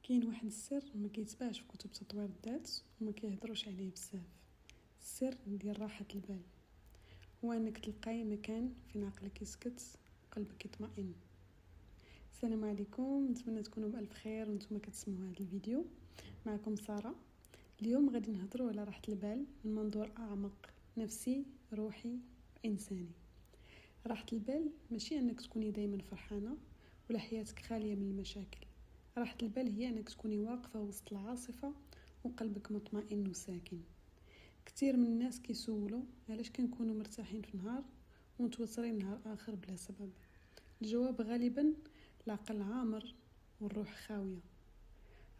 كاين واحد السر ما كيتباعش في كتب تطوير الذات وما كيهضروش عليه بزاف. السر ديال راحة البال هو انك تلقاي مكان فين عقلك يسكت قلبك يطمئن. السلام عليكم، نتمنى تكونوا بألف خير وانتم كتسمعوا هذا الفيديو. معكم سارة. اليوم غادي نهضروا على راحة البال من منظور اعمق، نفسي روحي انساني. راحة البال ماشي انك تكوني دايما فرحانة ولا حياتك خالية من المشاكل. راحة البال هي انك تكوني واقفة وسط العاصفة وقلبك مطمئن وساكن. كثير من الناس كيسولوا علاش كنكونوا مرتاحين في نهار ومتوترين نهار اخر بلا سبب. الجواب غالبا العقل عامر والروح خاوية.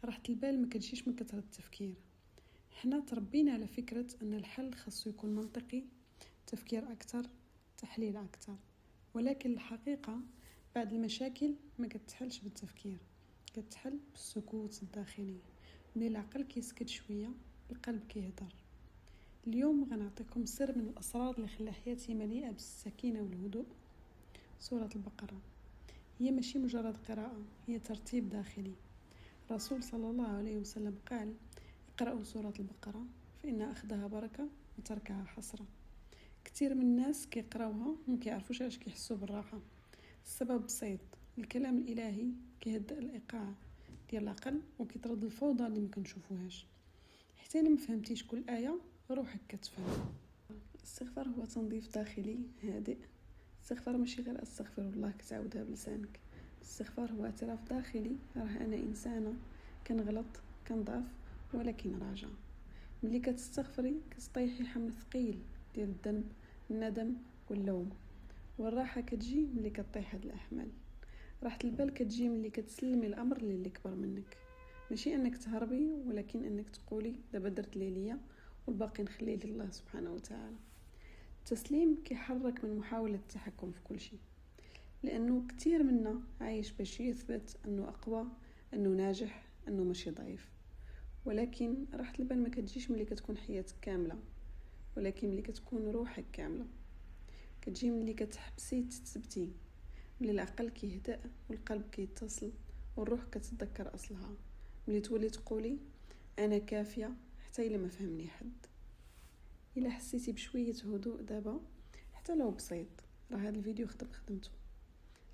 راحة البال ما كتجيش من كثرة التفكير. حنا تربينا على فكرة ان الحل خاصو يكون منطقي، تفكير اكثر، تحليل اكثر، ولكن الحقيقة بعض المشاكل ما كتحلش بالتفكير، كتحل بالسكوت الداخلي. ملي العقل كيسكت شوية القلب كيهدر. اليوم غنعطيكم سر من الأسرار اللي خلى حياتي مليئة بالسكينة والهدوء. سورة البقرة هي ماشي مجرد قراءة، هي ترتيب داخلي. رسول صلى الله عليه وسلم قال: اقرأوا سورة البقرة فإن أخذها بركة وتركها حسرة. كتير من الناس كيقراوها وما كيعرفوش علاش كيحسوا بالراحة. السبب بسيط، الكلام الإلهي كيهدئ الإيقاع ديال العقل وكيطرد الفوضى اللي ممكن نشوفوهاش. حتى إلا ما فهمتيش كل آية روحك كتفهم. الاستغفار هو تنظيف داخلي هادئ. الاستغفار ماشي غير استغفر الله كتعاودها بلسانك. الاستغفار هو اعتراف داخلي، راه أنا إنسانة كنغلط كنضعف ولكن راجع. ملي كتستغفري كتطيحي حمل ثقيل ديال الذنب، الندم واللوم. والراحة كتجي ملي كطيح هاد الأحمال. راحة البال كتجي ملي كتسلمي الأمر اللي كبر منك، ماشي أنك تهربي ولكن أنك تقولي دابا درت ليا والباقي نخليه لله سبحانه وتعالى. التسليم كيحرك من محاولة التحكم في كل شيء، لأنه كتير منا عايش باش يثبت أنه أقوى، أنه ناجح، أنه ماشي ضعيف. ولكن راحة البال ما كتجيش ملي كتكون حياتك كاملة، ولكن ملي كتكون روحك كاملة. كتجي ملي كتحبسي تثبتي، ملي العقل كيهدأ والقلب كيتصل والروح كتتذكر أصلها، ملي تولي تقولي أنا كافية حتى إلا ما فهمني حد. إلا حسيتي بشوية هدوء دابا حتى لو بسيط، راه هذا الفيديو خدمته.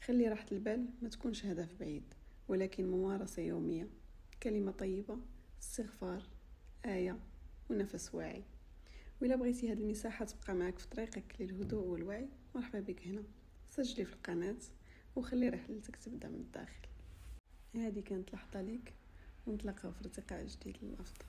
خلي راحة البال ما تكونش هدف بعيد، ولكن ممارسة يومية. كلمة طيبة، استغفار، آية ونفس واعي. وإلا بغيتي هذه المساحة تبقى معك في طريقك للهدوء والوعي، مرحبا بك هنا. سجلي في القناة وخلي رحلتك تبدأ من الداخل. هذه كانت لحظة ليك، ونتلاقاو في ارتقاء جديد للأفضل.